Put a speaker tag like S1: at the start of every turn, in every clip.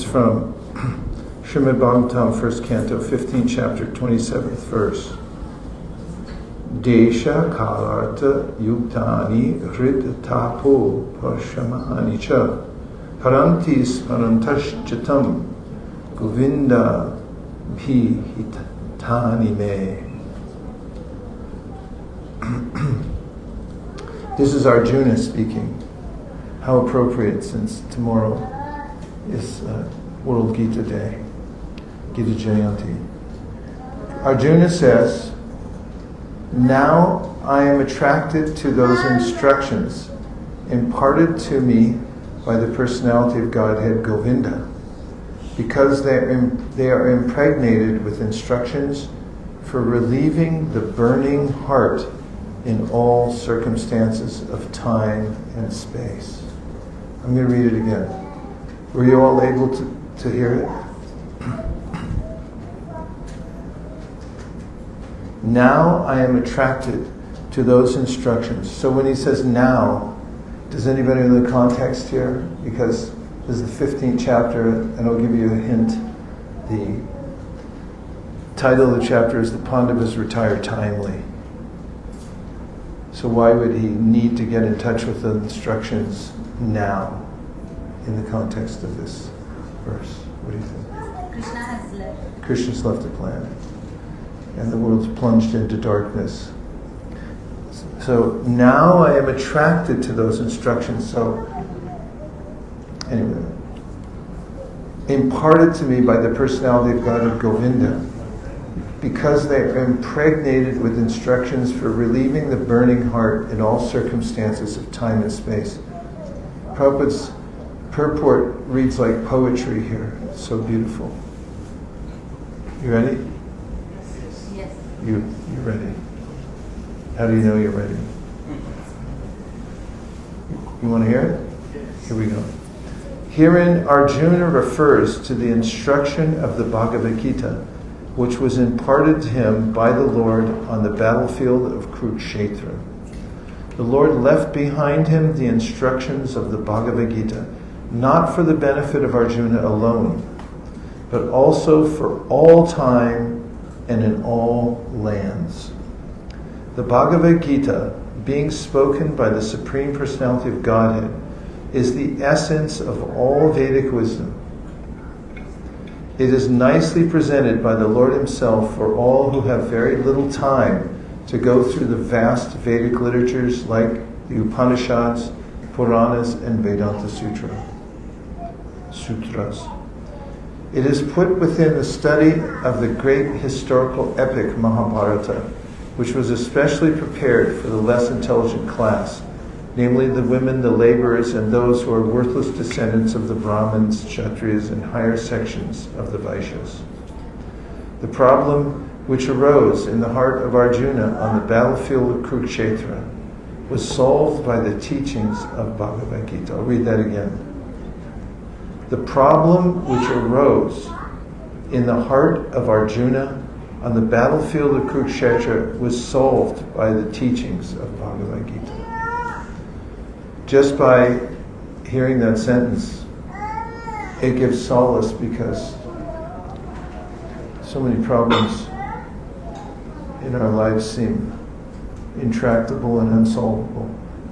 S1: from Srimad Bhagavatam, 1st Canto, 15th chapter, 27th verse. Desha kalarta yuktani hrid tapo pashamani cha paranti smarantaschatam govinda bhihitani me. This is Arjuna speaking. How appropriate, since tomorrow is World Gita Day, Gita Jayanti. Arjuna says, "Now I am attracted to those instructions imparted to me by the personality of Godhead Govinda, because they are impregnated with instructions for relieving the burning heart in all circumstances of time and space." I'm going to read it again. Were you all able to hear it? Now I am attracted to those instructions. So when he says now, does anybody know the context here? Because this is the 15th chapter, and I'll give you a hint. The title of the chapter is "The Pandavas Retire Timely." So why would he need to get in touch with the instructions now in the context of this verse? What do you think?
S2: Krishna has left.
S1: Krishna's left the planet, and the world's plunged into darkness. So now I am attracted to those instructions. So anyway, imparted to me by the personality of God of Govinda, because they are impregnated with instructions for relieving the burning heart in all circumstances of time and space. Prabhupada's purport reads like poetry here. It's so beautiful. You ready?
S2: Yes.
S1: You're ready. How do you know you're ready? You want to hear it? Here we go. Herein Arjuna refers to the instruction of the Bhagavad Gita, which was imparted to him by the Lord on the battlefield of Kurukshetra. The Lord left behind him the instructions of the Bhagavad Gita, not for the benefit of Arjuna alone, but also for all time and in all lands. The Bhagavad Gita, being spoken by the Supreme Personality of Godhead, is the essence of all Vedic wisdom. It is nicely presented by the Lord himself for all who have very little time to go through the vast Vedic literatures like the Upanishads, Puranas, and Vedanta Sutras. It is put within the study of the great historical epic Mahabharata, which was especially prepared for the less intelligent class, namely the women, the laborers, and those who are worthless descendants of the Brahmins, Kshatriyas, and higher sections of the Vaishyas. The problem which arose in the heart of Arjuna on the battlefield of Kurukshetra was solved by the teachings of Bhagavad Gita. I'll read that again. The problem which arose in the heart of Arjuna on the battlefield of Kurukshetra was solved by the teachings of Bhagavad Gita. Just by hearing that sentence, it gives solace, because so many problems in our lives seem intractable and unsolvable.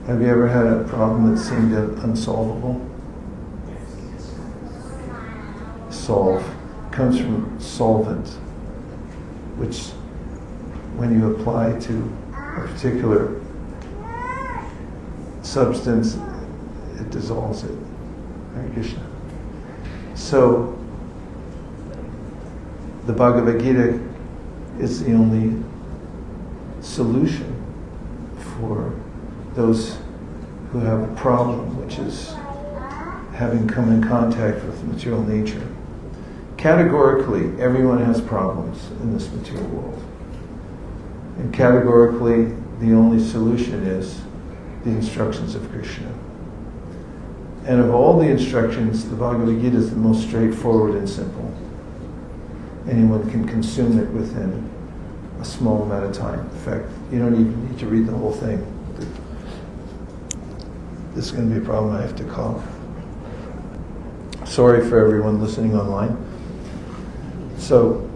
S1: Have you ever had a problem that seemed unsolvable? Solve comes from solvent, which when you apply to a particular substance, it dissolves it. Hare Krishna. So the Bhagavad Gita is the only solution for those who have a problem, which is having come in contact with material nature. Categorically, everyone has problems in this material world. And categorically, the only solution is the instructions of Krishna. And of all the instructions, the Bhagavad Gita is the most straightforward and simple. Anyone can consume it within a small amount of time. In fact, you don't even need to read the whole thing. This is going to be a problem I have to call. Sorry for everyone listening online. So,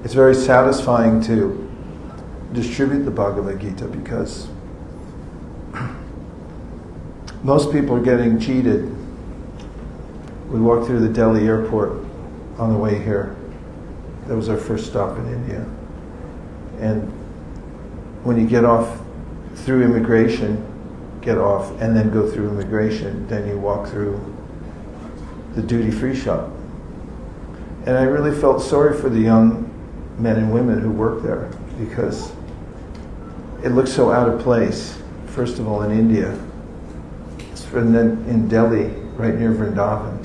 S1: it's very satisfying to distribute the Bhagavad Gita because most people are getting cheated. We walked through the Delhi airport on the way here. That was our first stop in India. And when you get off through immigration, get off and then go through immigration, then you walk through the duty-free shop. And I really felt sorry for the young men and women who work there because it looks so out of place, first of all in India, and then in Delhi, right near Vrindavan.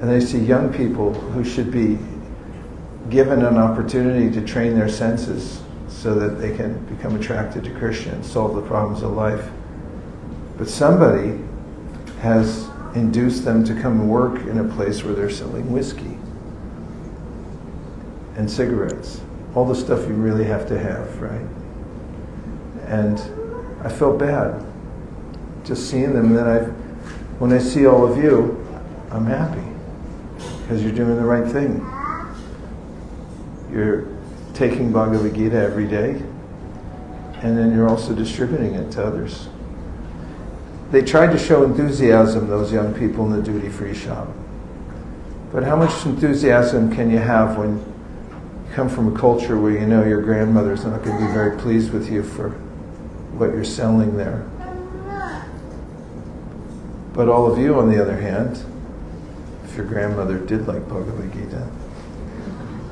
S1: And I see young people who should be given an opportunity to train their senses so that they can become attracted to Krishna and solve the problems of life. But somebody has induced them to come and work in a place where they're selling whiskey and cigarettes, all the stuff you really have to have, right? And I felt bad just seeing them. And then when I see all of you, I'm happy because you're doing the right thing. You're taking Bhagavad Gita every day, and then you're also distributing it to others. They tried to show enthusiasm, those young people in the duty-free shop. But how much enthusiasm can you have when you come from a culture where you know your grandmother's not going to be very pleased with you for what you're selling there? But all of you, on the other hand, if your grandmother did like Bhagavad Gita,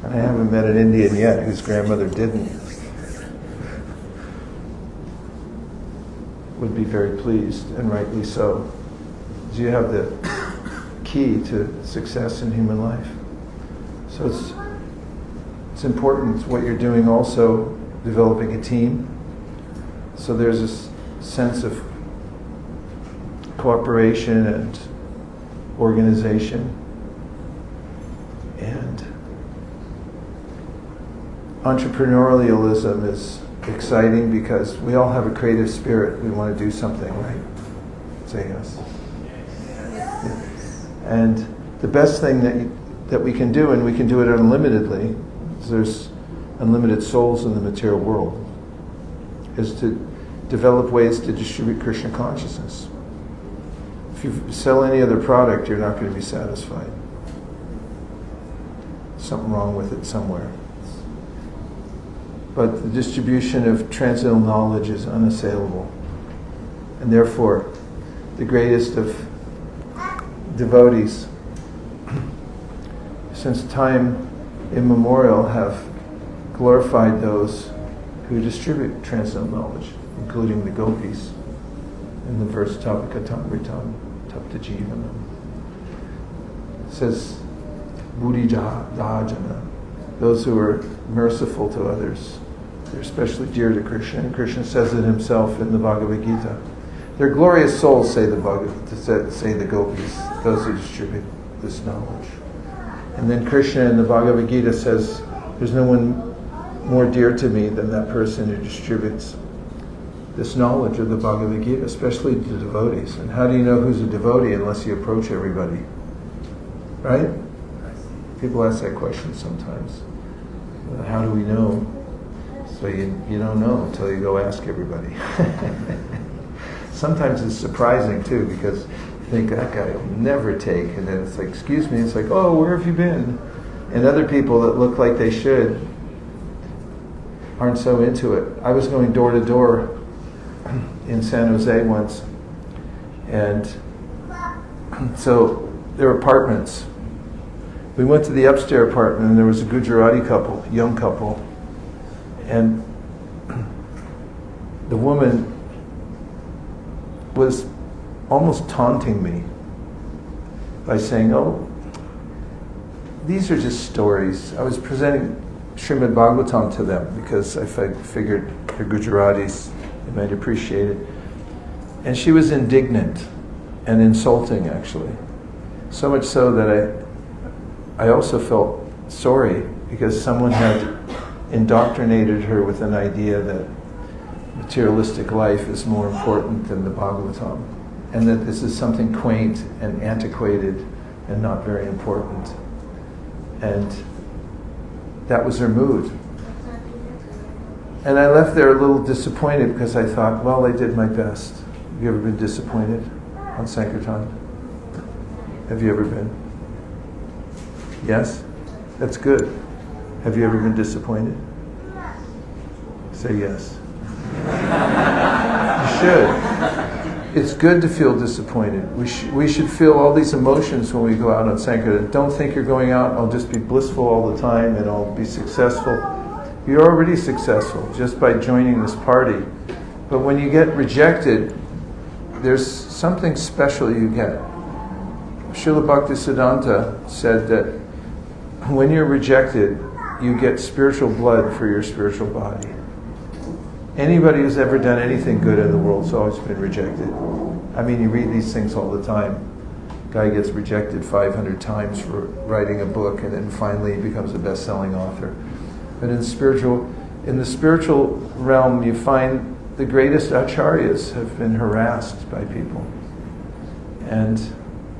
S1: and I haven't met an Indian yet whose grandmother didn't, would be very pleased, and rightly so. Because you have the key to success in human life. So it's important what you're doing, also developing a team. So there's this sense of cooperation and organization. And entrepreneurialism is exciting because we all have a creative spirit. We want to do something, right? Say yes. Yeah. And the best thing that we can do, and we can do it unlimitedly, because there's unlimited souls in the material world, is to develop ways to distribute Krishna consciousness. If you sell any other product, you're not going to be satisfied. Something wrong with it somewhere. But the distribution of transcendental knowledge is unassailable. And therefore, the greatest of devotees, since time immemorial, have glorified those who distribute transcendental knowledge, including the gopis in the verse Tapakatamritam, Taptajivanam. It says, Buddhi Dahajana, those who are merciful to others. They're especially dear to Krishna, and Krishna says it himself in the Bhagavad Gita. They're glorious souls, say the gopis, those who distribute this knowledge. And then Krishna in the Bhagavad Gita says, there's no one more dear to me than that person who distributes this knowledge of the Bhagavad Gita, especially to devotees. And how do you know who's a devotee unless you approach everybody? Right? People ask that question sometimes. How do we know? So you don't know until you go ask everybody. Sometimes it's surprising too, because you think that guy will never take, and then it's like, excuse me, it's like, oh, where have you been? And other people that look like they should aren't so into it. I was going door to door in San Jose once, and so there were apartments. We went to the upstairs apartment, and there was a Gujarati couple, young couple, and the woman was almost taunting me by saying, oh, these are just stories. I was presenting Srimad Bhagavatam to them because I figured they're Gujaratis, they might appreciate it. And she was indignant and insulting, actually. So much so that I also felt sorry because someone had indoctrinated her with an idea that materialistic life is more important than the Bhagavatam, and that this is something quaint and antiquated and not very important. And that was their mood. And I left there a little disappointed because I thought, well, I did my best. Have you ever been disappointed on Sankirtan? Have you ever been? Yes? That's good. Have you ever been disappointed? Say yes. You should. It's good to feel disappointed. We should feel all these emotions when we go out on Sankirtan. Don't think you're going out, I'll just be blissful all the time and I'll be successful. You're already successful just by joining this party. But when you get rejected, there's something special you get. Srila Bhaktisiddhanta said that when you're rejected, you get spiritual blood for your spiritual body. Anybody who's ever done anything good in the world has always been rejected. I mean, you read these things all the time. Guy gets rejected 500 times for writing a book, and then finally he becomes a best-selling author. But in the spiritual realm, you find the greatest acharyas have been harassed by people and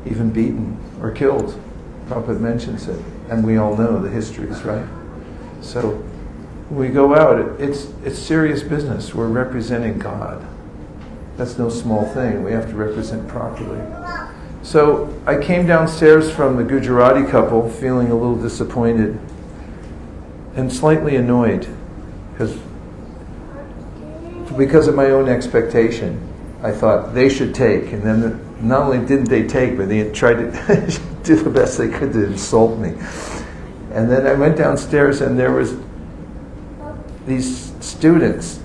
S1: even beaten or killed. Prabhupada mentions it, and we all know the histories, right? So when we go out, it's serious business. We're representing God. That's no small thing. We have to represent properly. So I came downstairs from the Gujarati couple feeling a little disappointed and slightly annoyed because of my own expectation. I thought they should take, and then not only didn't they take, but they tried to do the best they could to insult me. And then I went downstairs and there was these students.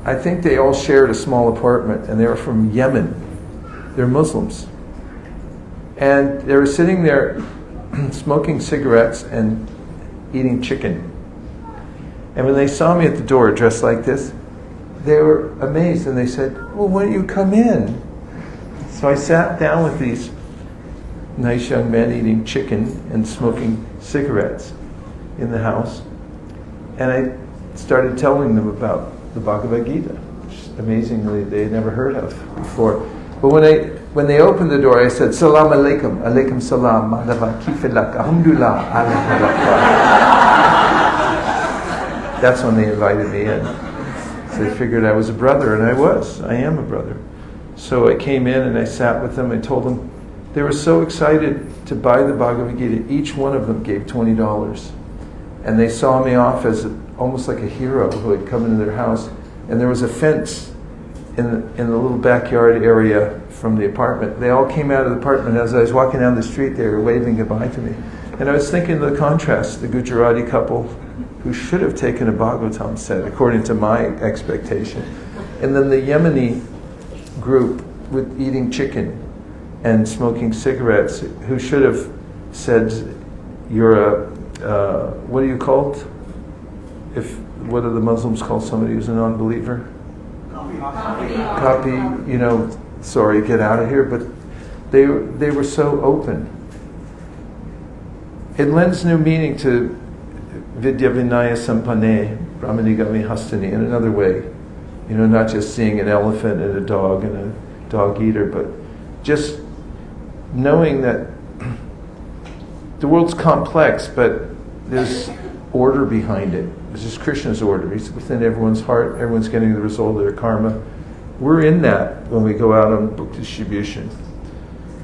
S1: I think they all shared a small apartment, and they were from Yemen. They're Muslims. And they were sitting there smoking cigarettes and eating chicken. And when they saw me at the door dressed like this, they were amazed and they said, well, why don't you come in? So I sat down with these nice young men eating chicken and smoking cigarettes in the house. And I started telling them about the Bhagavad Gita, which amazingly they had never heard of before. But when they opened the door, I said, Salam alaikum, alaikum salam, madhava kifilak, alhamdulillah, alhamdulillah. That's when they invited me in. So they figured I was a brother, and I am a brother. So I came in and I sat with them. I told them, they were so excited to buy the Bhagavad Gita. Each one of them gave $20. And they saw me off as almost like a hero who had come into their house. And there was a fence in the little backyard area from the apartment. They all came out of the apartment. As I was walking down the street, they were waving goodbye to me. And I was thinking of the contrast, the Gujarati couple who should have taken a Bhagavatam set, according to my expectation. And then the Yemeni group with eating chicken and smoking cigarettes, who should have said, you're what are you called? What do the Muslims call somebody who's a non-believer? Copy, sorry, get out of here. But they were so open. It lends new meaning to Vidya Vinaya Sampanne, Brahmanigami Hastani, in another way. Not just seeing an elephant and a dog and a dog eater, but just knowing that the world's complex, but there's order behind it. It's just Krishna's order. He's within everyone's heart. Everyone's getting the result of their karma. We're in that when we go out on book distribution,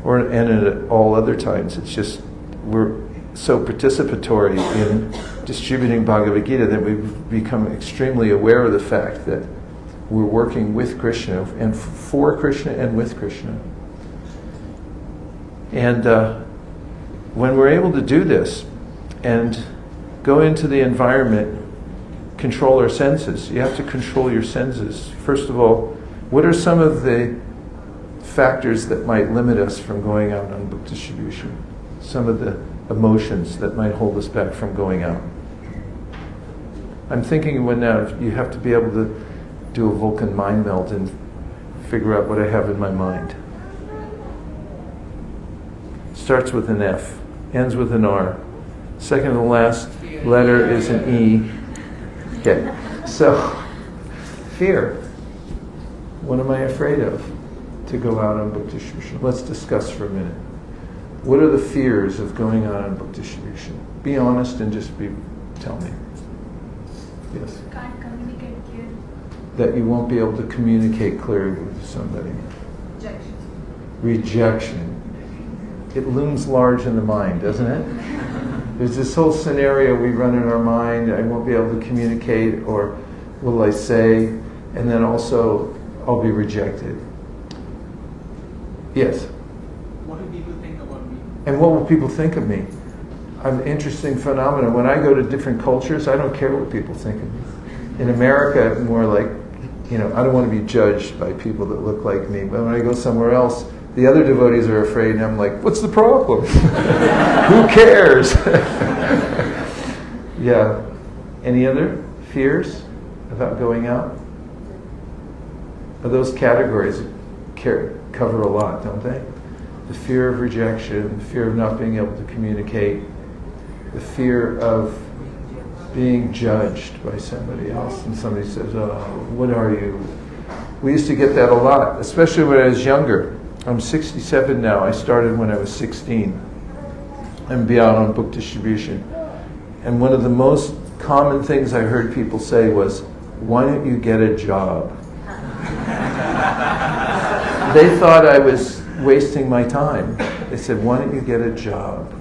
S1: and at all other times. It's just we're so participatory in distributing Bhagavad Gita that we've become extremely aware of the fact that we're working with Krishna and for Krishna and with Krishna. And when we're able to do this and go into the environment, control our senses. You have to control your senses. First of all, what are some of the factors that might limit us from going out on book distribution? Some of the emotions that might hold us back from going out. I'm thinking when now you have to be able to do a Vulcan mind meld and figure out what I have in my mind. Starts with an F, ends with an R. Second to last letter is an E. Okay, so fear. What am I afraid of to go out on book distribution? Let's discuss for a minute. What are the fears of going out on book distribution? Be honest and just tell me. Yes?
S2: Can't communicate clearly.
S1: That you won't be able to communicate clearly with somebody.
S2: Rejection.
S1: Rejection. It looms large in the mind, doesn't it? There's this whole scenario we run in our mind. I won't be able to communicate, or what will I say? And then also, I'll be rejected. Yes?
S3: What do people think about me?
S1: And what will people think of me? An interesting phenomenon. When I go to different cultures, I don't care what people think of me. In America, more like, I don't want to be judged by people that look like me. But when I go somewhere else, the other devotees are afraid, and I'm like, what's the problem? Who cares? Yeah. Any other fears about going out? Those categories cover a lot, don't they? The fear of rejection, the fear of not being able to communicate, the fear of being judged by somebody else, and somebody says, oh, what are you? We used to get that a lot, especially when I was younger. I'm 67 now. I started when I was 16 and be out on book distribution. And one of the most common things I heard people say was, why don't you get a job? They thought I was wasting my time. They said, why don't you get a job?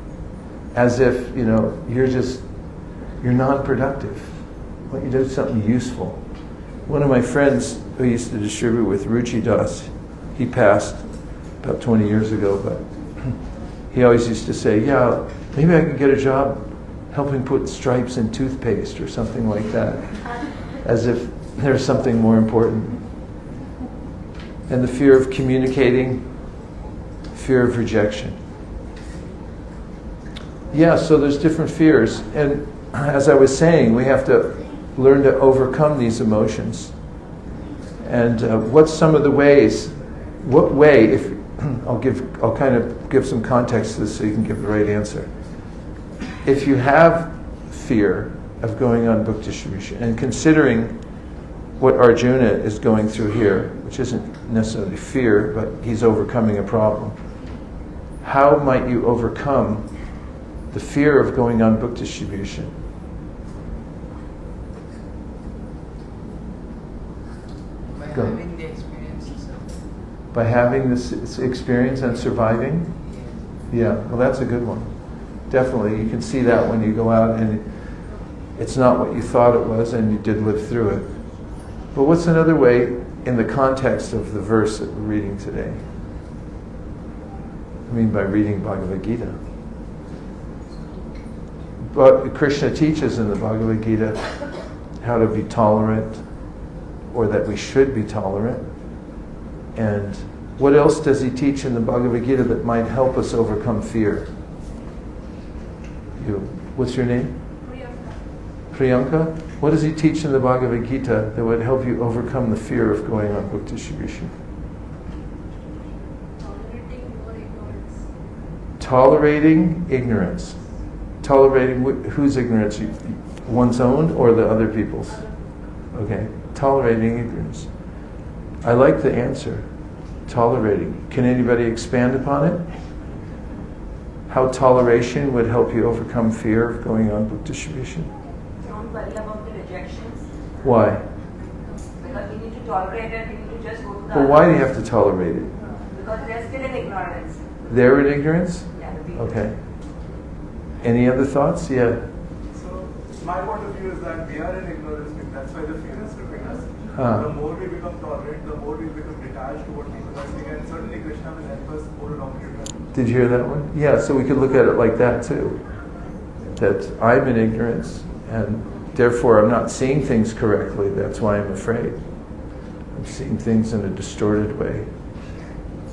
S1: As if, you're non-productive. Why don't you do something useful? One of my friends who used to distribute with Ruchi Das, he passed about 20 years ago, but he always used to say, yeah, maybe I could get a job helping put stripes in toothpaste or something like that, as if there's something more important. And the fear of communicating, fear of rejection. Yeah, so there's different fears. And as I was saying, we have to learn to overcome these emotions. And what's some of the ways? What way? If I'll kind of give some context to this so you can give the right answer. If you have fear of going on book distribution, and considering what Arjuna is going through here, which isn't necessarily fear, but he's overcoming a problem, how might you overcome the fear of going on book distribution?
S3: By
S1: Go.
S3: having the experiences.
S1: By having this experience and surviving? Yeah, well, that's a good one. Definitely, you can see that when you go out and it's not what you thought it was and you did live through it. But what's another way in the context of the verse that we're reading today? I mean by reading Bhagavad Gita. But Krishna teaches in the Bhagavad Gita how to be tolerant, or that we should be tolerant. And what else does he teach in the Bhagavad Gita that might help us overcome fear? You. What's your name? Priyanka. What does he teach in the Bhagavad Gita that would help you overcome the fear of going on book distribution? Tolerating ignorance. Tolerating whose ignorance? One's own or the other people's? Okay. Tolerating ignorance. I like the answer. Tolerating. Can anybody expand upon it? How toleration would help you overcome fear of going on book distribution?
S4: Don't worry about the rejections.
S1: Why?
S4: Because we need to tolerate it, we need to just go to the
S1: But why do you have to tolerate it?
S4: Because they're still in ignorance.
S1: They're in ignorance?
S4: Yeah, the people.
S1: Okay. Any other thoughts? Yeah.
S5: So, my point of view is that we are in ignorance, and that's why the fear is gripping us.
S1: Huh.
S5: The more we become tolerant, the more we become detached to what people are saying, and certainly Krishna will help us over a long period of time.
S1: Did you hear that one? Yeah, so we could look at it like that too. That I'm in ignorance, and therefore I'm not seeing things correctly. That's why I'm afraid. I'm seeing things in a distorted way.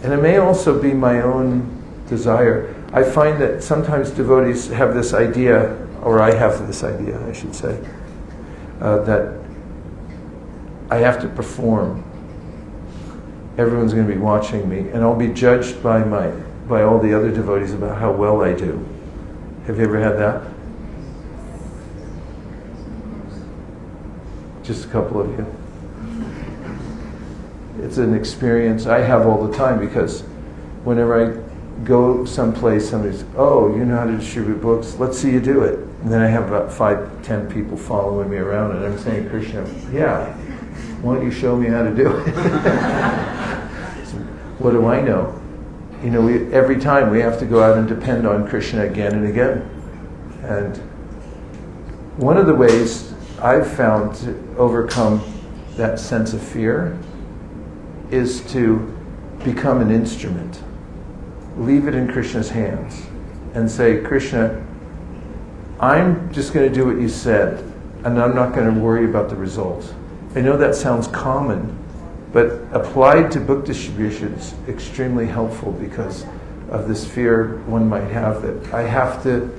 S1: And it may also be my own desire. I find that sometimes devotees have this idea, or I have this idea, I should say, that I have to perform. Everyone's going to be watching me, and I'll be judged by all the other devotees about how well I do. Have you ever had that? Just a couple of you. It's an experience I have all the time, because whenever I go someplace, somebody's, oh, you know how to distribute books? Let's see you do it. And then I have about 5-10 people following me around, and I'm saying, Krishna, yeah, why don't you show me how to do it? So what do I know? You know, every time we have to go out and depend on Krishna again and again. And one of the ways I've found to overcome that sense of fear is to become an instrument. Leave it in Krishna's hands and say, Krishna, I'm just going to do what you said, and I'm not going to worry about the results. I know that sounds common, but applied to book distribution is extremely helpful because of this fear one might have that I have to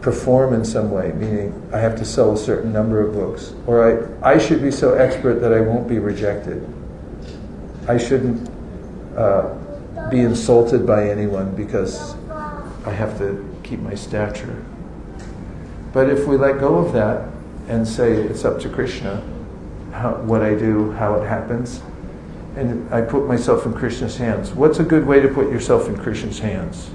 S1: perform in some way, meaning I have to sell a certain number of books, or I should be so expert that I won't be rejected. I shouldn't be insulted by anyone because I have to keep my stature. But if we let go of that and say it's up to Krishna, what I do, how it happens, and I put myself in Krishna's hands. What's a good way to put yourself in Krishna's hands?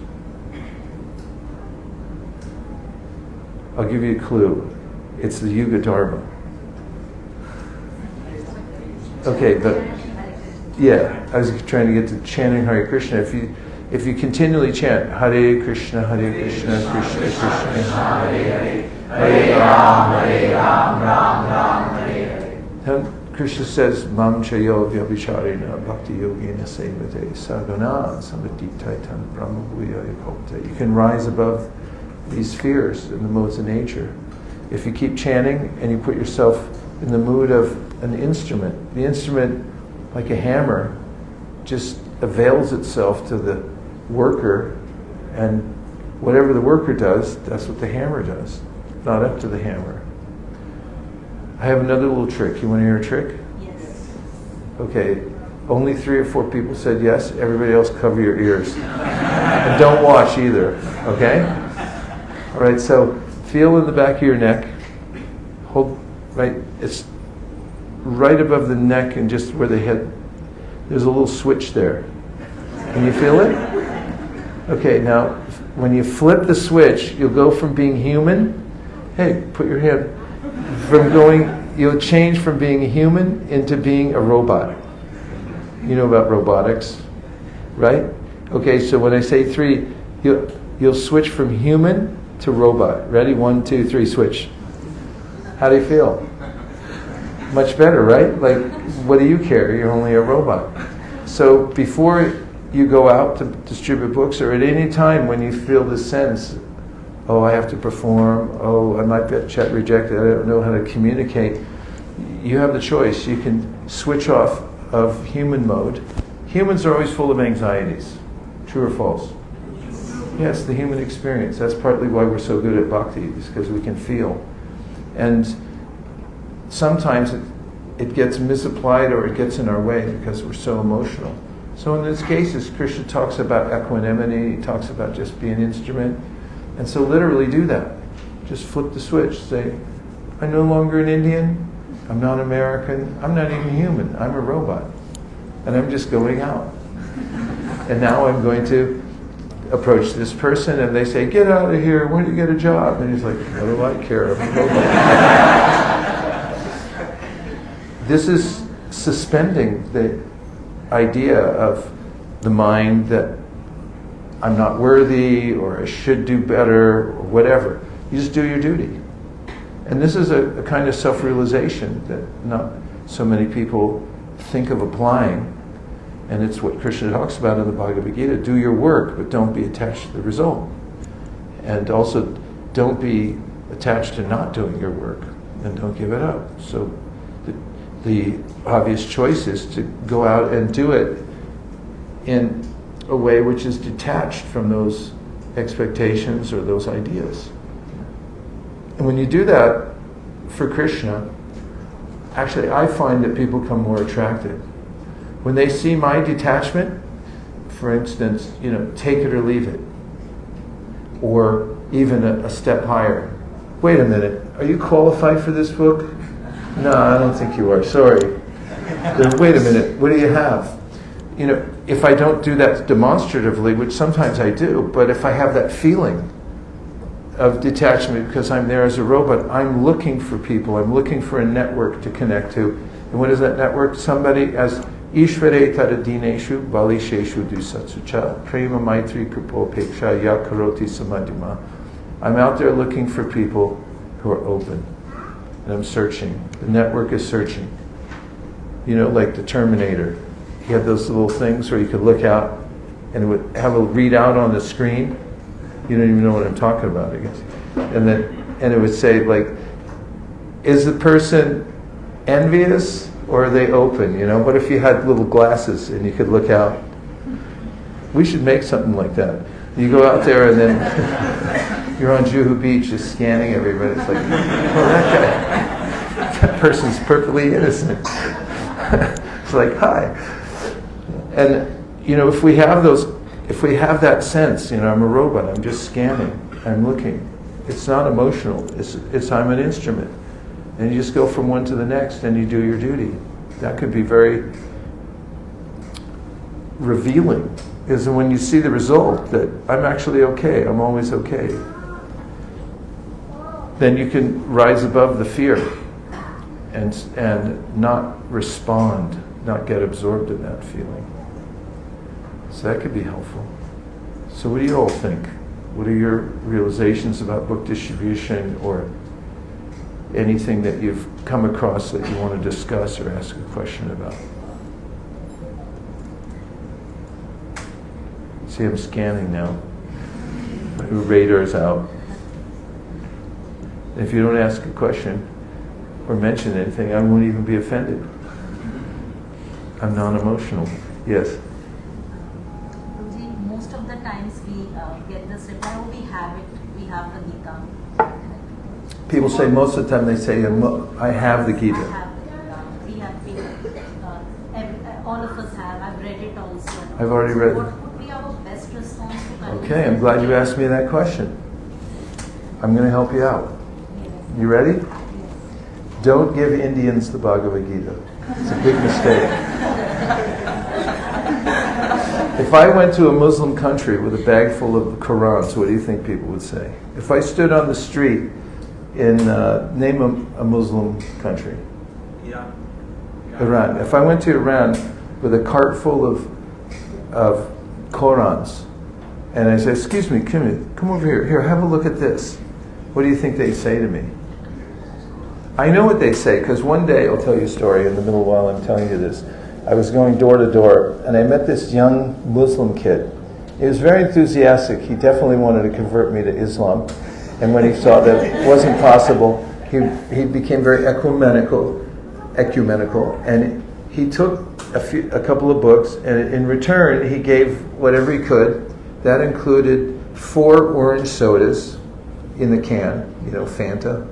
S1: I'll give you a clue. It's the Yuga Dharma. Okay, but yeah, I was trying to get to chanting Hare Krishna. If you continually chant Hare Krishna, Krishna Krishna, Hare Hare, Hare Ram, Ram Ram, Hare Hare. Then Krishna says, Mam chayo vyabhicharina bhakti yogina sevate sadhana samaditaitam brahma bhuya yukopte. You can rise above these fears in the modes of nature. If you keep chanting and you put yourself in the mood of an instrument, the instrument, like a hammer, just avails itself to the worker, and whatever the worker does, that's what the hammer does. Not up to the hammer. I have another little trick. You want to hear a trick?
S4: Yes.
S1: Okay. Only 3 or 4 people said yes. Everybody else cover your ears. And don't watch either. Okay? All right, so feel in the back of your neck. Hold, right, it's right above the neck and just where the head, there's a little switch there. Can you feel it? Okay, now, when you flip the switch, you'll go from being human, hey, put your hand, you'll change from being a human into being a robot. You know about robotics, right? Okay, so when I say 3, you'll switch from human to robot. Ready? 1, 2, 3, switch. How do you feel? Much better, right? Like, what do you care? You're only a robot. So before you go out to distribute books, or at any time when you feel this sense, oh, I have to perform, oh, I might get rejected, I don't know how to communicate, you have the choice. You can switch off of human mode. Humans are always full of anxieties. True or false? Yes, the human experience. That's partly why we're so good at bhakti, is because we can feel. And sometimes it gets misapplied or it gets in our way because we're so emotional. So in these cases, Krishna talks about equanimity, he talks about just being an instrument. And so literally do that. Just flip the switch. Say, I'm no longer an Indian, I'm not American, I'm not even human, I'm a robot. And I'm just going out. And now I'm going to approach this person and they say, get out of here, when do you get a job? And he's like, what do I care? I'm a robot. This is suspending the idea of the mind that I'm not worthy or I should do better or whatever. You just do your duty. And this is a kind of self-realization that not so many people think of applying. And it's what Krishna talks about in the Bhagavad Gita. Do your work, but don't be attached to the result. And also, don't be attached to not doing your work, and don't give it up. So the obvious choice is to go out and do it in a way which is detached from those expectations or those ideas. And when you do that for Krishna, actually I find that people become more attracted. When they see my detachment, for instance, take it or leave it, or even a step higher. Wait a minute, are you qualified for this book? No, I don't think you are, sorry. then wait a minute, what do you have? You know, if I don't do that demonstratively, which sometimes I do, but if I have that feeling of detachment because I'm there as a robot, I'm looking for people, I'm looking for a network to connect to. And what is that network? Somebody as Ishvare Taradineshu Balisheshu Dusatsucha Prema Maitri Kripopeksha Yakaroti Samadhima. I'm out there looking for people who are open. And I'm searching. The network is searching. You know, like the Terminator. He had those little things where you could look out and it would have a readout on the screen. You don't even know what I'm talking about, I guess. And it would say, like, is the person envious or are they open? You know, what if you had little glasses and you could look out? We should make something like that. You go out there and then you're on Juhu Beach just scanning everybody. It's like, oh, that person's perfectly innocent. It's like, hi. And, you know, if we have that sense, you know, I'm a robot, I'm just scanning, I'm looking. It's not emotional, it's I'm an instrument. And you just go from one to the next and you do your duty. That could be very revealing, is when you see the result that I'm actually okay, I'm always okay. Then you can rise above the fear and not respond, not get absorbed in that feeling. So that could be helpful. So what do you all think? What are your realizations about book distribution or anything that you've come across that you want to discuss or ask a question about? See, I'm scanning now. My radar's out. If you don't ask a question or mention anything, I won't even be offended. I'm non-emotional. Yes?
S6: Most of the times we get this reply, oh, we have it, we have the Gita.
S1: People say most of the time they say, I have the Gita.
S6: I have the Gita. We have been, all of us have. I've read it also.
S1: I've already read it.
S6: What would be our best response to that?
S1: Okay, I'm glad you asked me that question. I'm going to help you out. You ready? Don't give Indians the Bhagavad Gita. It's a big mistake. If I went to a Muslim country with a bag full of Qurans, what do you think people would say? If I stood on the street in, name a Muslim country.
S3: Yeah.
S1: Iran. If I went to Iran with a cart full of Qurans, and I said, excuse me, come over here. Here, have a look at this. What do you think they'd say to me? I know what they say, because one day, I'll tell you a story in the middle while I'm telling you this. I was going door to door, and I met this young Muslim kid. He was very enthusiastic. He definitely wanted to convert me to Islam. And when he saw that it wasn't possible, he became very ecumenical, and he took a couple of books, and in return, he gave whatever he could. That included 4 orange sodas in the can, you know, Fanta.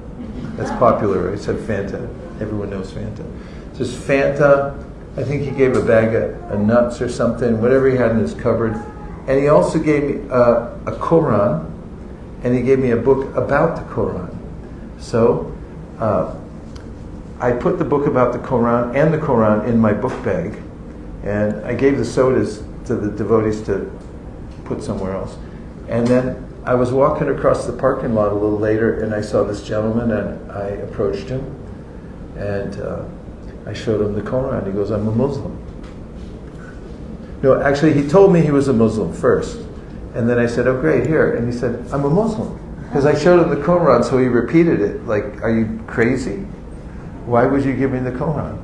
S1: That's popular. I said Fanta. Everyone knows Fanta. Just Fanta. I think he gave a bag of nuts or something, whatever he had in his cupboard. And he also gave me a Quran, and he gave me a book about the Quran. So I put the book about the Quran and the Quran in my book bag, and I gave the sodas to the devotees to put somewhere else. And then I was walking across the parking lot a little later, and I saw this gentleman, and I approached him, and I showed him the Quran. He goes, I'm a Muslim. No, actually, he told me he was a Muslim first. And then I said, oh, great, here. And he said, I'm a Muslim. Because I showed him the Quran, so he repeated it. Like, are you crazy? Why would you give me the Quran?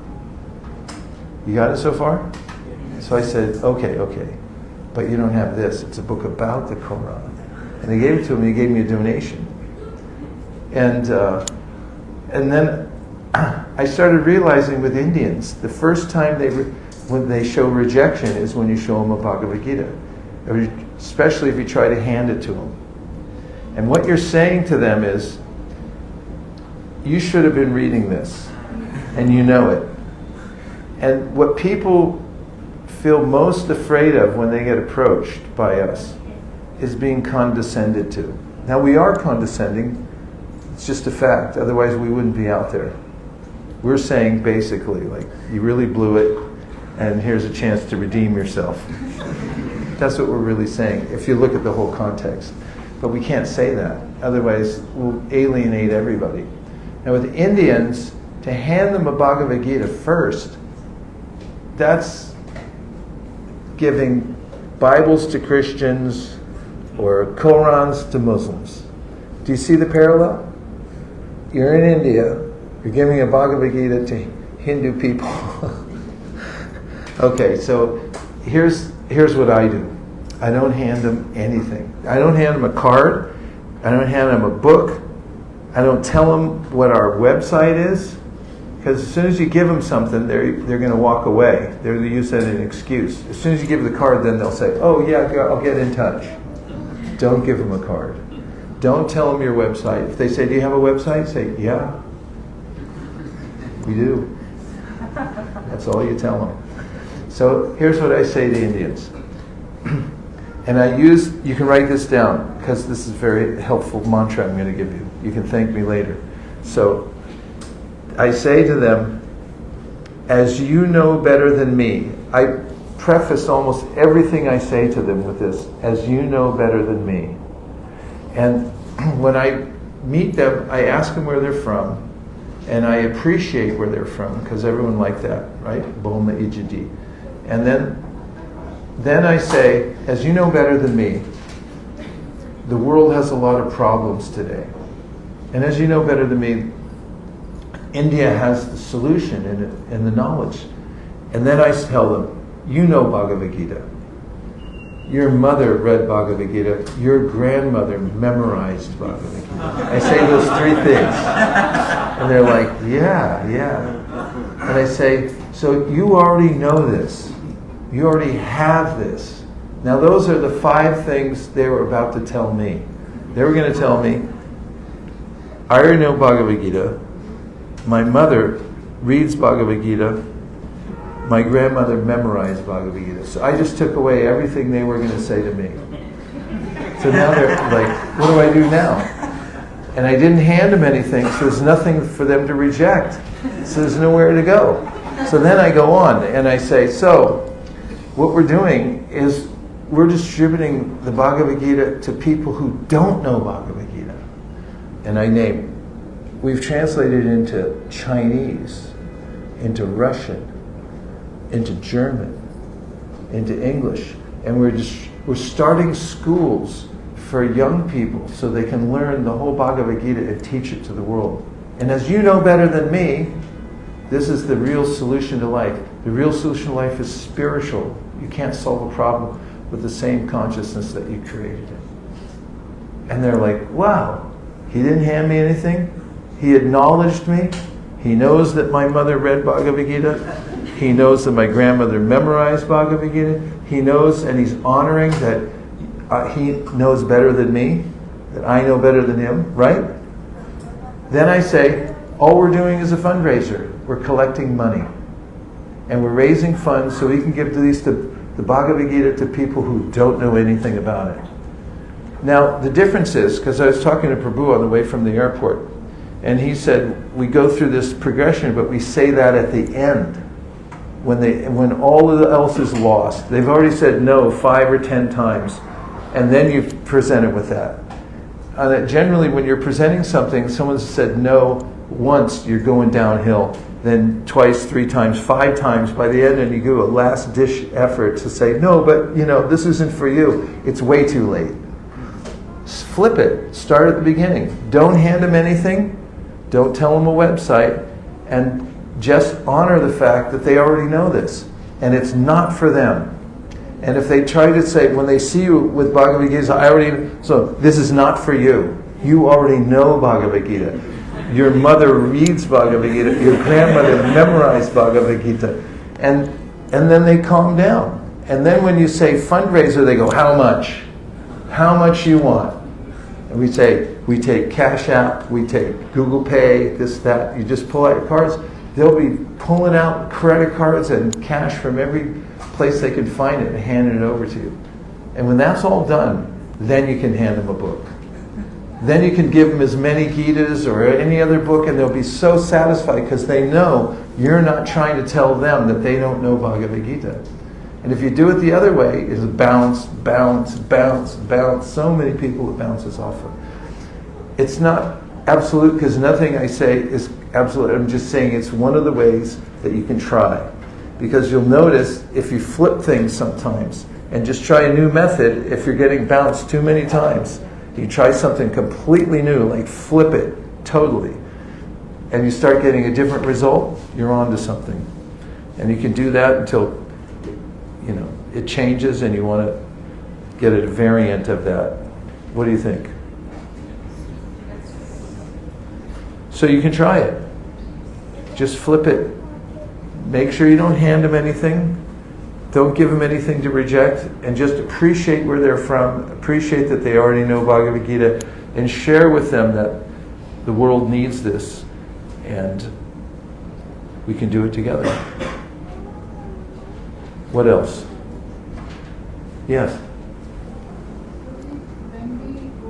S1: You got it so far? So I said, okay. But you don't have this. It's a book about the Quran. And he gave it to him, he gave me a donation. And then I started realizing with Indians, the first time when they show rejection is when you show them a Bhagavad Gita, especially if you try to hand it to them. And what you're saying to them is, you should have been reading this, and you know it. And what people feel most afraid of when they get approached by us is being condescended to. Now, we are condescending, it's just a fact, otherwise we wouldn't be out there. We're saying basically, like, you really blew it, and here's a chance to redeem yourself. That's what we're really saying, if you look at the whole context. But we can't say that. Otherwise, we'll alienate everybody. Now with Indians, to hand them a Bhagavad Gita first, that's giving Bibles to Christians or Qurans to Muslims. Do you see the parallel? You're in India, you're giving a Bhagavad Gita to Hindu people. Okay, so here's what I do. I don't hand them anything. I don't hand them a card. I don't hand them a book. I don't tell them what our website is, because as soon as you give them something, they're going to walk away. They're going to use that as an excuse. As soon as you give the card, then they'll say, "Oh yeah, I'll get in touch." Don't give them a card. Don't tell them your website. If they say, "Do you have a website?" Say, "Yeah, we do." That's all you tell them. So here's what I say to Indians. And you can write this down, because this is a very helpful mantra I'm going to give you. You can thank me later. So I say to them, as you know better than me. I preface almost everything I say to them with this, as you know better than me. And when I meet them, I ask them where they're from, and I appreciate where they're from, because everyone likes that, right? Boma Ijadi. And then I say, as you know better than me, the world has a lot of problems today. And as you know better than me, India has the solution in it, and the knowledge. And then I tell them, you know Bhagavad Gita. Your mother read Bhagavad Gita. Your grandmother memorized Bhagavad Gita. I say those three things. And they're like, yeah. And I say, so you already know this. You already have this. Now those are the 5 things they were about to tell me. They were going to tell me, I already know Bhagavad Gita. My mother reads Bhagavad Gita. My grandmother memorized Bhagavad Gita. So I just took away everything they were going to say to me. So now they're like, what do I do now? And I didn't hand them anything, so there's nothing for them to reject. So there's nowhere to go. So then I go on and I say, so what we're doing is we're distributing the Bhagavad Gita to people who don't know Bhagavad Gita. And I name, we've translated into Chinese, into Russian, into German, into English. And we're starting schools for young people so they can learn the whole Bhagavad Gita and teach it to the world. And as you know better than me, this is the real solution to life. The real solution to life is spiritual. You can't solve a problem with the same consciousness that you created it. And they're like, wow, he didn't hand me anything. He acknowledged me. He knows that my mother read Bhagavad Gita. He knows that my grandmother memorized Bhagavad Gita. He knows, and he's honoring that he knows better than me, that I know better than him, right? Then I say, all we're doing is a fundraiser. We're collecting money. And we're raising funds so we can give the Bhagavad Gita to people who don't know anything about it. Now, the difference is, because I was talking to Prabhu on the way from the airport, and he said, we go through this progression, but we say that at the end, when all of the else is lost. They've already said no 5 or 10 times, and then you present it with that. Generally, when you're presenting something, someone's said no once, you're going downhill. Then twice, 3 times, 5 times. By the end, and you do a last ditch effort to say, no, but this isn't for you. It's way too late. Flip it. Start at the beginning. Don't hand them anything. Don't tell them a website. And just honor the fact that they already know this. And it's not for them. And if they try to say, when they see you with Bhagavad Gita, so this is not for you. You already know Bhagavad Gita. Your mother reads Bhagavad Gita. Your grandmother memorized Bhagavad Gita. And then they calm down. And then when you say fundraiser, they go, how much? How much you want? And we say, we take Cash App, we take Google Pay, this, that. You just pull out your cards. They'll be pulling out credit cards and cash from every place they can find it and handing it over to you. And when that's all done, then you can hand them a book. then you can give them as many Gitas or any other book, and they'll be so satisfied because they know you're not trying to tell them that they don't know Bhagavad Gita. And if you do it the other way, it'll bounce, bounce, bounce, bounce. So many people it bounces off of. It's not absolute, because nothing I say is absolute. I'm just saying it's one of the ways that you can try. Because you'll notice if you flip things sometimes and just try a new method, if you're getting bounced too many times, you try something completely new, like flip it totally, and you start getting a different result, you're on to something. And you can do that until, it changes and you want to get a variant of that. What do you think? So you can try it. Just flip it. Make sure you don't hand them anything. Don't give them anything to reject, and just appreciate where they're from, appreciate that they already know Bhagavad Gita, and share with them that the world needs this, and we can do it together. What else? Yes?
S2: When we go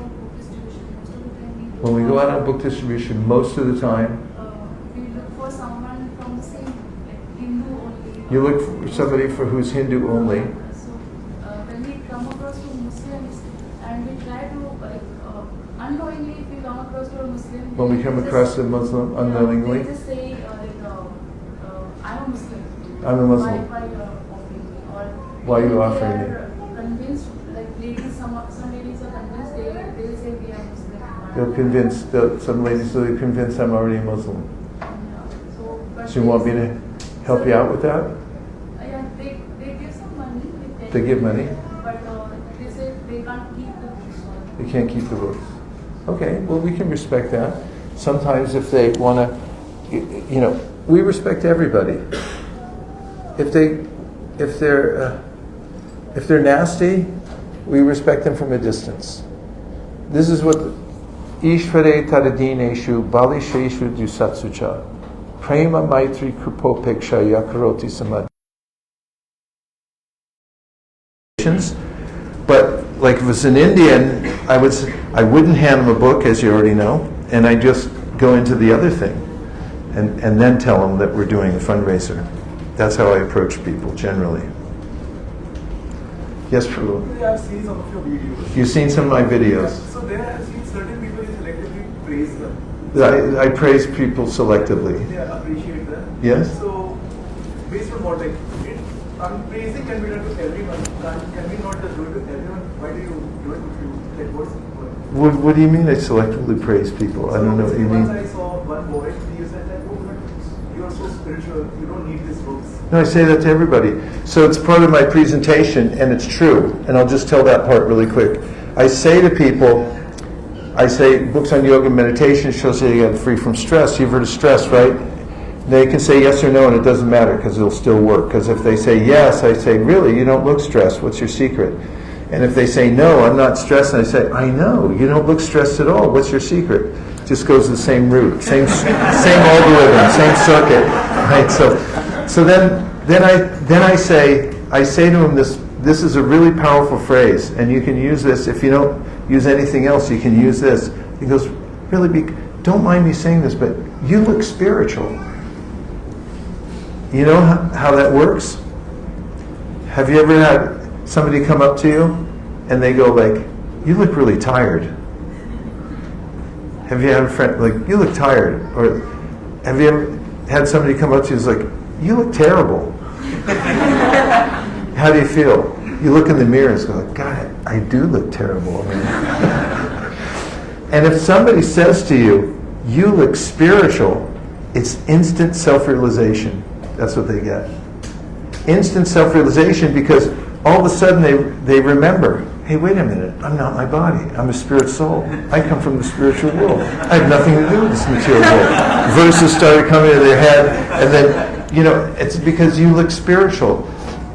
S2: out for book distribution, most of the time
S1: When we go out on book distribution, most of the time,
S2: we look for someone from the same, like Hindu only.
S1: you look for somebody who's Hindu only.
S2: So when we come across to Muslims, and we try to unknowingly, if we come across to a Muslim,
S1: When we come across a Muslim unknowingly,
S2: they just say I'm a Muslim.
S1: I'm a Muslim.
S2: Why offering me? Or
S1: Why are you
S2: they
S1: offering me?
S2: are convinced, like ladies, some ladies are convinced. They say we are Muslim.
S1: They'll convince, some ladies will be convinced I'm already a Muslim.
S2: But
S1: So you want me to help you out with that?
S2: Yeah, they give some money.
S1: They give money?
S2: But they say they can't keep the books.
S1: They can't keep the books. Okay, well, we can respect that. Sometimes if they want to, we respect everybody. If they're nasty, we respect them from a distance. This is what Ishvare Taradineshu Balisheshu Dusatsucha Prema Maitri Kupopeksha Yakaroti Samad. But like if it was an Indian, I wouldn't hand them a book, as you already know, and I just go into the other thing and then tell them that we're doing a fundraiser. That's how I approach people generally. Yes, Prabhu.
S5: I've seen some of your videos.
S1: You've seen some of my videos.
S5: So there I've seen certain people you selectively praise them.
S1: I praise people selectively.
S5: They appreciate them.
S1: Yes?
S5: So based on what praising can be done to everyone. Can we not just do it to everyone? Why do you do it to you? Like
S1: What do you mean I selectively praise people? I don't know what you mean.
S5: Once I saw one boy, he said that, you are so spiritual, you don't need these books.
S1: No, I say that to everybody. So it's part of my presentation, and it's true. And I'll just tell that part really quick. I say to people, books on yoga and meditation shows that you get free from stress. You've heard of stress, right? They can say yes or no, and it doesn't matter because it'll still work. Because if they say yes, I say, really, you don't look stressed. What's your secret? And if they say no, I'm not stressed, and I say, I know, you don't look stressed at all. What's your secret? Just goes the same route, same algorithm, same circuit, right? So then I say to him, this is a really powerful phrase, and you can use this. If you don't use anything else, you can use this. He goes, really, don't mind me saying this, but you look spiritual. You know how that works? Have you ever had somebody come up to you and they go like, you look really tired? Have you had a friend like, you look tired? Or have you ever had somebody come up to you and is like, you look terrible? How do you feel? You look in the mirror and go, God, I do look terrible. And if somebody says to you, you look spiritual, it's instant self-realization. That's what they get. Instant self-realization, because all of a sudden they remember, hey, wait a minute, I'm not my body. I'm a spirit soul. I come from the spiritual world. I have nothing to do with this material world. Verses started coming to their head, and then, it's because you look spiritual.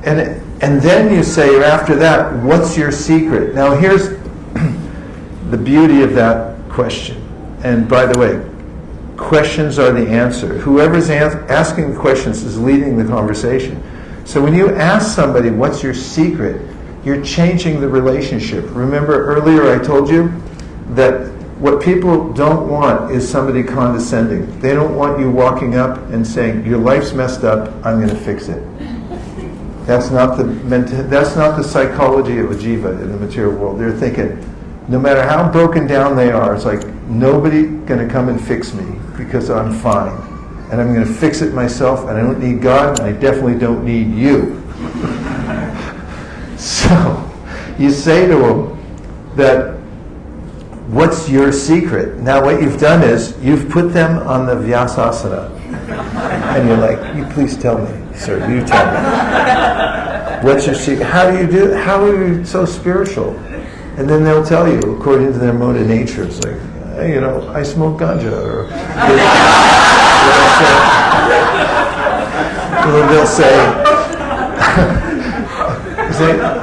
S1: And then you say, after that, what's your secret? Now here's the beauty of that question. And by the way, questions are the answer. Whoever's asking the questions is leading the conversation. So when you ask somebody, what's your secret? You're changing the relationship. Remember earlier I told you, that what people don't want is somebody condescending. They don't want you walking up and saying, your life's messed up, I'm going to fix it. That's not the psychology of a jiva in the material world. They're thinking, no matter how broken down they are, it's like, nobody going to come and fix me because I'm fine. And I'm going to fix it myself, and I don't need God, and I definitely don't need you. So, you say to them that, what's your secret? Now what you've done is, you've put them on the Vyasasana. And you're like, you please tell me, sir, you tell me. What's your secret? How do you do it? How are you so spiritual? And then they'll tell you, according to their mode of nature, it's like, hey, I smoke ganja, or they'll say,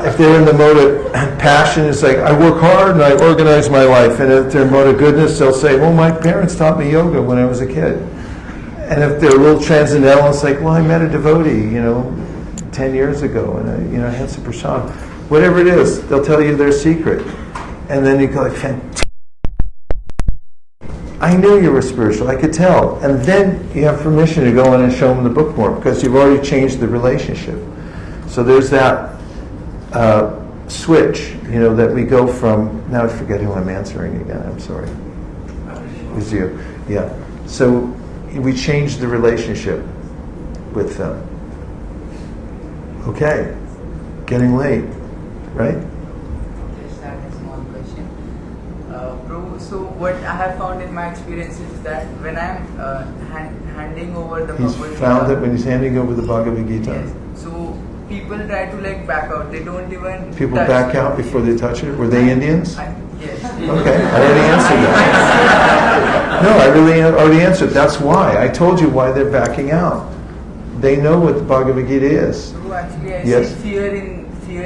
S1: if they're in the mode of passion, it's like, I work hard and I organize my life. And if they're in mode of goodness, they'll say, well, my parents taught me yoga when I was a kid. And if they're a little transcendental, it's like, well, I met a devotee, 10 years ago, and I had some prasad. Whatever it is, they'll tell you their secret. And then you go like, fantastic. I knew you were spiritual, I could tell. And then you have permission to go in and show them the book more, because you've already changed the relationship. So there's that switch, that we go from, now I forget who I'm answering again, I'm sorry. It was you. Yeah. So we change the relationship with them. Okay. Getting late, right?
S3: Just had a small question. Bro, so what I have found in my experience is that when I'm handing over the
S1: He's
S3: Bhagavad
S1: found
S3: Gita,
S1: that when he's handing over the Bhagavad Gita,
S3: yes, so people try to back out. They don't even
S1: people
S3: touch.
S1: back out before they touch it. Were they Indians?
S3: Yes.
S1: Okay, I already answered that. No, I really already answered. That's why. I told you why they're backing out. They know what the Bhagavad Gita is.
S3: So actually I
S1: Yes.
S3: see fear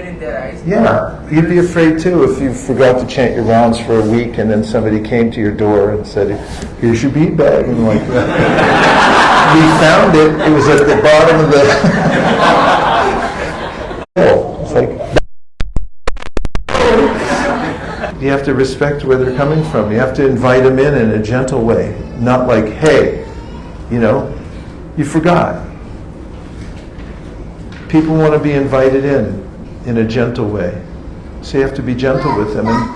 S3: in their eyes.
S1: Yeah, you'd be afraid too if you forgot to chant your rounds for a week and then somebody came to your door and said, here's your bead bag. And like, we found it. It was at the bottom of the... It's like... You have to respect where they're coming from. You have to invite them in a gentle way. Not like, hey, you forgot. People want to be invited in a gentle way. So you have to be gentle with them. And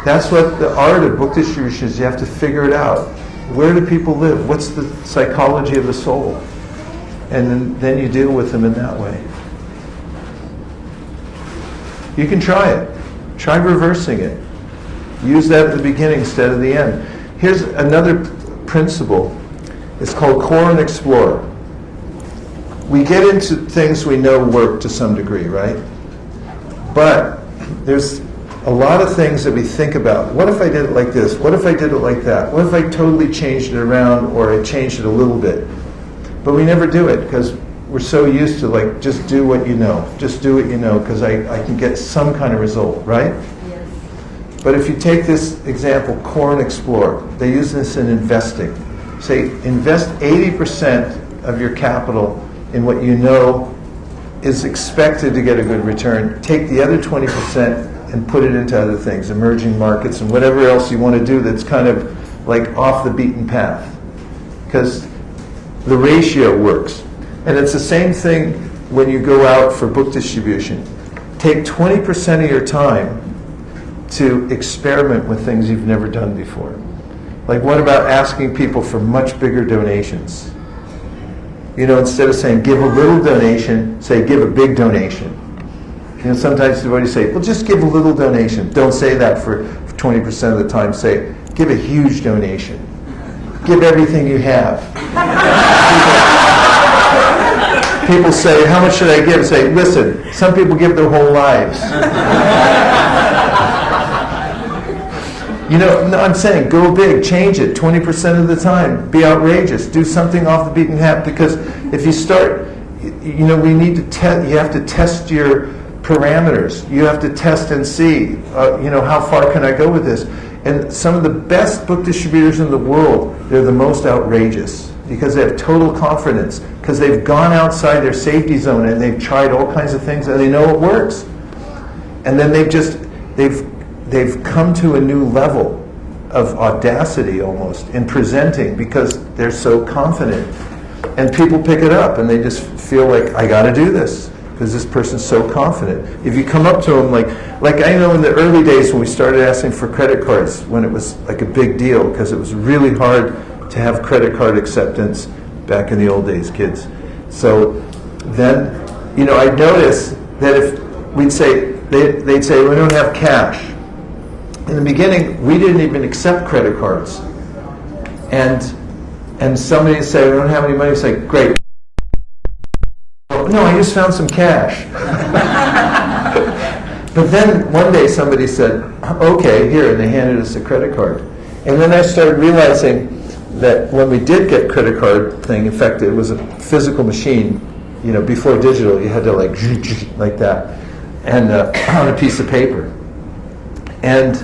S1: that's what the art of book distribution is. You have to figure it out. Where do people live? What's the psychology of the soul? And then you deal with them in that way. You can try it. Try reversing it. Use that at the beginning instead of the end. Here's another principle. It's called core and explore. We get into things we know work to some degree, right? But there's a lot of things that we think about. What if I did it like this? What if I did it like that? What if I totally changed it around, or I changed it a little bit? But we never do it because we're so used to just do what you know. Just do what you know because I can get some kind of result, right?
S6: Yes.
S1: But if you take this example, core and explore, they use this in investing. Say, invest 80% of your capital in what you know is expected to get a good return. Take the other 20% and put it into other things, emerging markets and whatever else you want to do that's kind of off the beaten path. Because the ratio works. And it's the same thing when you go out for book distribution. Take 20% of your time to experiment with things you've never done before. What about asking people for much bigger donations? Instead of saying give a little donation, say give a big donation. Sometimes devotees say, well, just give a little donation. Don't say that for 20% of the time. Say, give a huge donation. Give everything you have. People say, how much should I give? Say, listen, some people give their whole lives. No, I'm saying go big, change it 20% of the time, be outrageous, do something off the beaten path. Because if you start, we need to you have to test your parameters. You have to test and see, how far can I go with this? And some of the best book distributors in the world, they're the most outrageous because they have total confidence because they've gone outside their safety zone and they've tried all kinds of things and they know it works. And then they've come to a new level of audacity almost in presenting because they're so confident. And people pick it up and they just feel like, I got to do this because this person's so confident. If you come up to them like I know in the early days when we started asking for credit cards, when it was like a big deal because it was really hard to have credit card acceptance back in the old days, kids. So then, I'd notice that if we'd say, they'd say, we don't have cash. In the beginning, we didn't even accept credit cards. And somebody would say, we don't have any money. It's like, great. No, I just found some cash. But then one day somebody said, okay, here, and they handed us a credit card. And then I started realizing that when we did get credit card thing, in fact, it was a physical machine, before digital, you had to like that, and on a piece of paper. And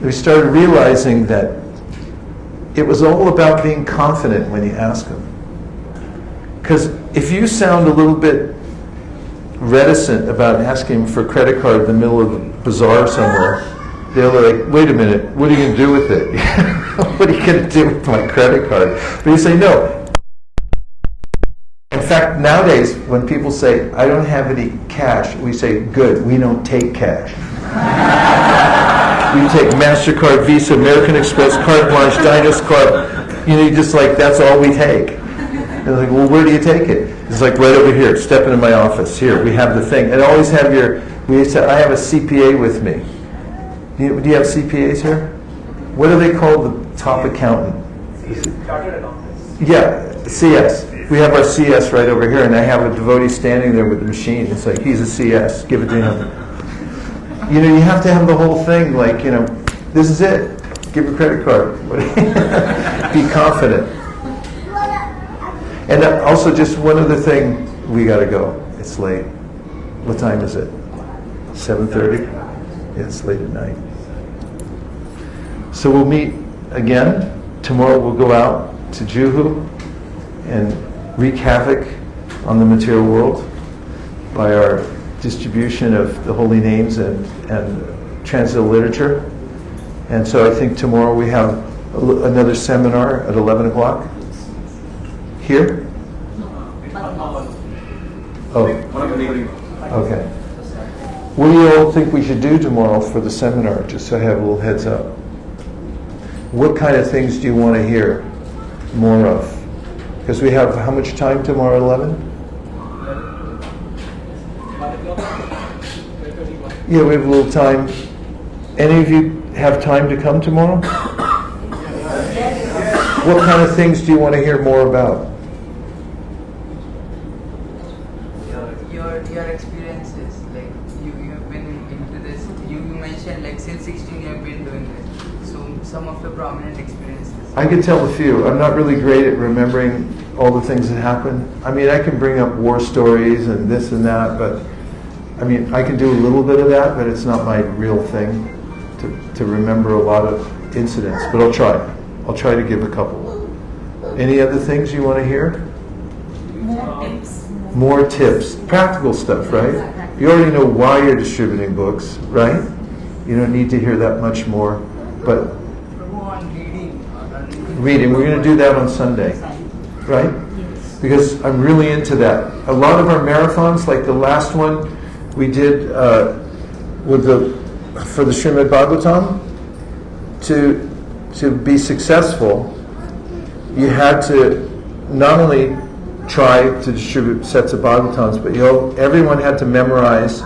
S1: we started realizing that it was all about being confident when you ask them. Because if you sound a little bit reticent about asking for a credit card in the middle of a bazaar somewhere, they're like, wait a minute, what are you going to do with it? What are you going to do with my credit card? But you say, no. In fact, nowadays, when people say, I don't have any cash, we say, good, we don't take cash. We take MasterCard, Visa, American Express, Carte Blanche, Diners Club. Just like, that's all we take. They're like, well, where do you take it? It's like right over here. Step into my office. Here, we have the thing. And always have I have a CPA with me. Do you have CPAs here? What do they call the top accountant?
S5: Chartered accountants.
S1: Yeah, CS. We have our CS right over here, and I have a devotee standing there with the machine. It's like, he's a CS. Give it to him. You have to have the whole thing. Like, this is it. Give a credit card. Be confident. And also, just one other thing, we got to go. It's late. What time is it? 7:30? Yeah, it's late at night. So we'll meet again. Tomorrow we'll go out to Juhu and wreak havoc on the material world by our distribution of the holy names and transcendental literature. And so I think tomorrow we have another seminar at 11 o'clock. Here? Oh, okay. What do you all think we should do tomorrow for the seminar, just so I have a little heads up? What kind of things do you want to hear more of? Because we have how much time tomorrow at 11? Yeah, we have a little time. Any of you have time to come tomorrow? What kind of things do you want to hear more about?
S3: Your experiences, like you've been into this. You mentioned like since 16 you have been doing this. So some of the prominent experiences.
S1: I could tell a few. I'm not really great at remembering all the things that happen. I mean, I can bring up war stories and this and that, but I mean, I can do a little bit of that, but it's not my real thing to remember a lot of incidents. But I'll try. I'll try to give a couple. Any other things you want to hear?
S6: More tips.
S1: More tips. Practical stuff, right? You already know why you're distributing books, right? You don't need to hear that much more. But
S3: Prabhu, on reading.
S1: reading, we're going to do that on Sunday, right? Because I'm really into that. A lot of our marathons, like the last one we did for the Srimad Bhagavatam, to be successful, you had to not only try to distribute sets of Bhagavatams, but everyone had to memorize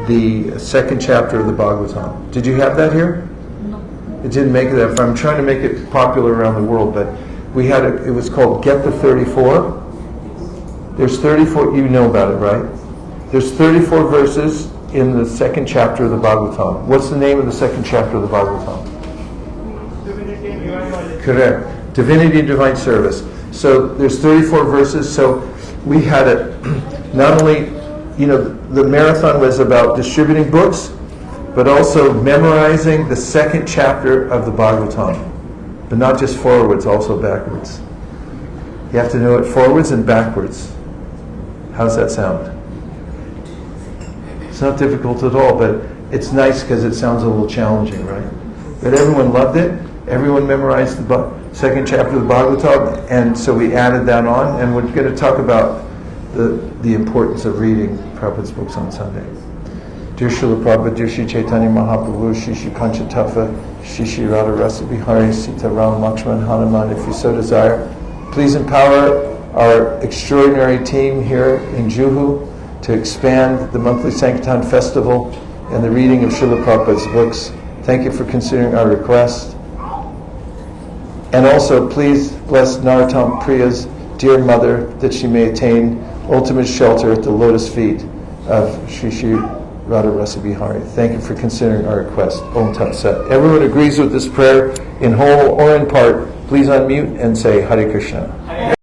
S1: the second chapter of the Bhagavatam. Did you have that here?
S6: No.
S1: It didn't make it that far. I'm trying to make it popular around the world, but we had it was called Get the 34. There's 34, you know about it, right? There's 34 verses in the second chapter of the Bhagavatam. What's the name of the second chapter of the Bhagavatam?
S5: Divinity and divine knowledge.
S1: Correct. Divinity and Divine Service. So there's 34 verses. So we had it, not only, the marathon was about distributing books, but also memorizing the second chapter of the Bhagavatam. But not just forwards, also backwards. You have to know it forwards and backwards. How's that sound? It's not difficult at all, but it's nice because it sounds a little challenging, right? But everyone loved it. Everyone memorized the second chapter of the Bhagavatam, and so we added that on, and we're going to talk about the importance of reading Prabhupada's books on Sunday. Dear Srila Prabhupada, dear Sri Chaitanya Mahaprabhu, Shri Shri Panchatattva, Shri Shri Radha Rasa Bihari, Sita Ram Lakshman Hanuman, if you so desire, please empower our extraordinary team here in Juhu to expand the monthly Sankirtan festival and the reading of Srila Prabhupada's books. Thank you for considering our request. And also, please bless Narottam Priya's dear mother, that she may attain ultimate shelter at the lotus feet of Shri Shri Radha Rasa Bihari. Thank you for considering our request. Om Tat Sat. Everyone agrees with this prayer in whole or in part. Please unmute and say Hare Krishna.